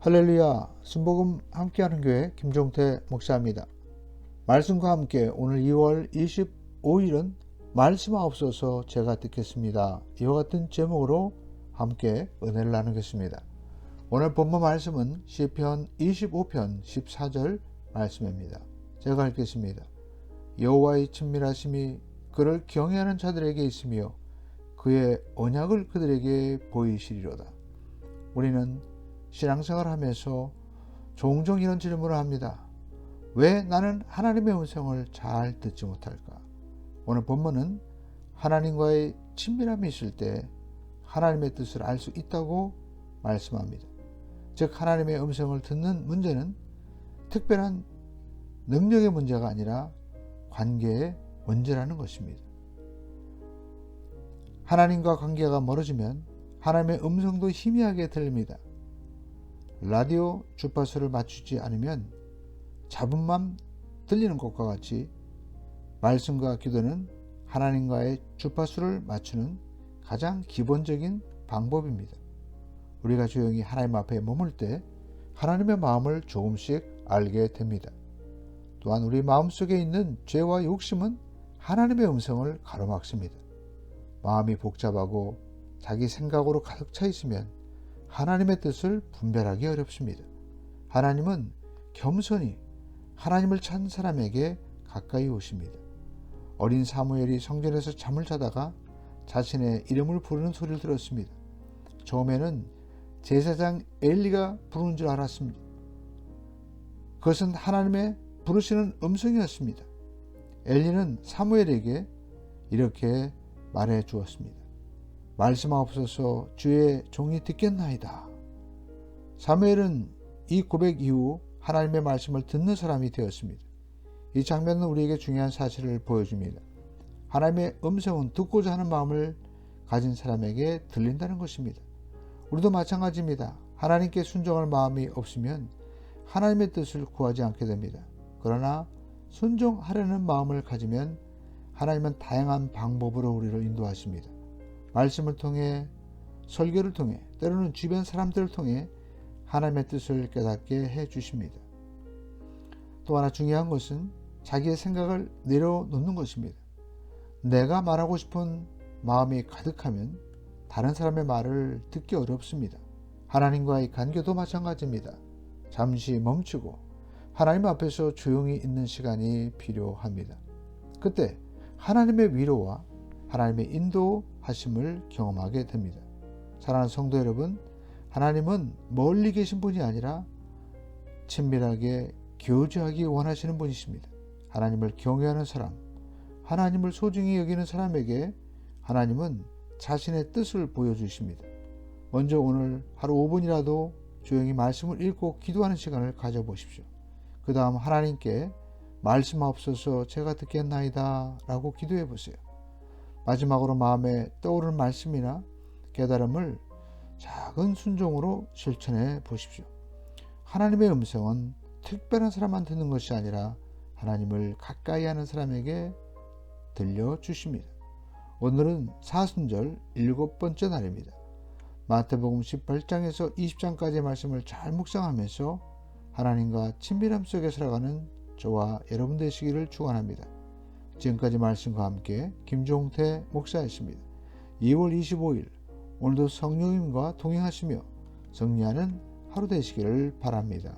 할렐루야, 순복음 함께하는 교회 김종태 목사입니다. 말씀과 함께 오늘 2월 25일은 말씀하옵소서 제가 듣겠습니다. 이와 같은 제목으로 함께 은혜를 나누겠습니다. 오늘 본문 말씀은 시편 25편 14절 말씀입니다. 제가 읽겠습니다. 여호와의 친밀하심이 그를 경외하는 자들에게 있으며 그의 언약을 그들에게 보이시리로다. 우리는 신앙생활을 하면서 종종 이런 질문을 합니다. 왜 나는 하나님의 음성을 잘 듣지 못할까? 오늘 본문은 하나님과의 친밀함이 있을 때 하나님의 뜻을 알 수 있다고 말씀합니다. 즉 하나님의 음성을 듣는 문제는 특별한 능력의 문제가 아니라 관계의 문제라는 것입니다. 하나님과 관계가 멀어지면 하나님의 음성도 희미하게 들립니다. 라디오 주파수를 맞추지 않으면 잡음만 들리는 것과 같이 말씀과 기도는 하나님과의 주파수를 맞추는 가장 기본적인 방법입니다. 우리가 조용히 하나님 앞에 머물 때 하나님의 마음을 조금씩 알게 됩니다. 또한 우리 마음속에 있는 죄와 욕심은 하나님의 음성을 가로막습니다. 마음이 복잡하고 자기 생각으로 가득 차 있으면 하나님의 뜻을 분별하기 어렵습니다. 하나님은 겸손히 하나님을 찾는 사람에게 가까이 오십니다. 어린 사무엘이 성전에서 잠을 자다가 자신의 이름을 부르는 소리를 들었습니다. 처음에는 제사장 엘리가 부르는 줄 알았습니다. 그것은 하나님의 부르시는 음성이었습니다. 엘리는 사무엘에게 이렇게 말해 주었습니다. 말씀하옵소서 주의 종이 듣겠나이다. 사무엘은 이 고백 이후 하나님의 말씀을 듣는 사람이 되었습니다. 이 장면은 우리에게 중요한 사실을 보여줍니다. 하나님의 음성은 듣고자 하는 마음을 가진 사람에게 들린다는 것입니다. 우리도 마찬가지입니다. 하나님께 순종할 마음이 없으면 하나님의 뜻을 구하지 않게 됩니다. 그러나 순종하려는 마음을 가지면 하나님은 다양한 방법으로 우리를 인도하십니다. 말씀을 통해, 설교를 통해, 때로는 주변 사람들을 통해 하나님의 뜻을 깨닫게 해 주십니다. 또 하나 중요한 것은 자기의 생각을 내려놓는 것입니다. 내가 말하고 싶은 마음이 가득하면 다른 사람의 말을 듣기 어렵습니다. 하나님과의 관계도 마찬가지입니다. 잠시 멈추고 하나님 앞에서 조용히 있는 시간이 필요합니다. 그때 하나님의 위로와 하나님의 인도하심을 경험하게 됩니다. 사랑하는 성도 여러분, 하나님은 멀리 계신 분이 아니라 친밀하게 교제하기 원하시는 분이십니다. 하나님을 경외하는 사람, 하나님을 소중히 여기는 사람에게 하나님은 자신의 뜻을 보여주십니다. 먼저 오늘 하루 5분이라도 조용히 말씀을 읽고 기도하는 시간을 가져보십시오. 그 다음 하나님께 말씀하옵소서 제가 듣겠나이다 라고 기도해 보세요. 마지막으로 마음에 떠오르는 말씀이나 깨달음을 작은 순종으로 실천해 보십시오. 하나님의 음성은 특별한 사람만 듣는 것이 아니라 하나님을 가까이 하는 사람에게 들려주십니다. 오늘은 사순절 7번째 날입니다. 마태복음 18장에서 20장까지의 말씀을 잘 묵상하면서 하나님과 친밀함 속에 살아가는 저와 여러분 되시기를 축원합니다. 지금까지 말씀과 함께 김종태 목사였습니다. 2월 25일 오늘도 성령님과 동행하시며 승리하는 하루 되시기를 바랍니다.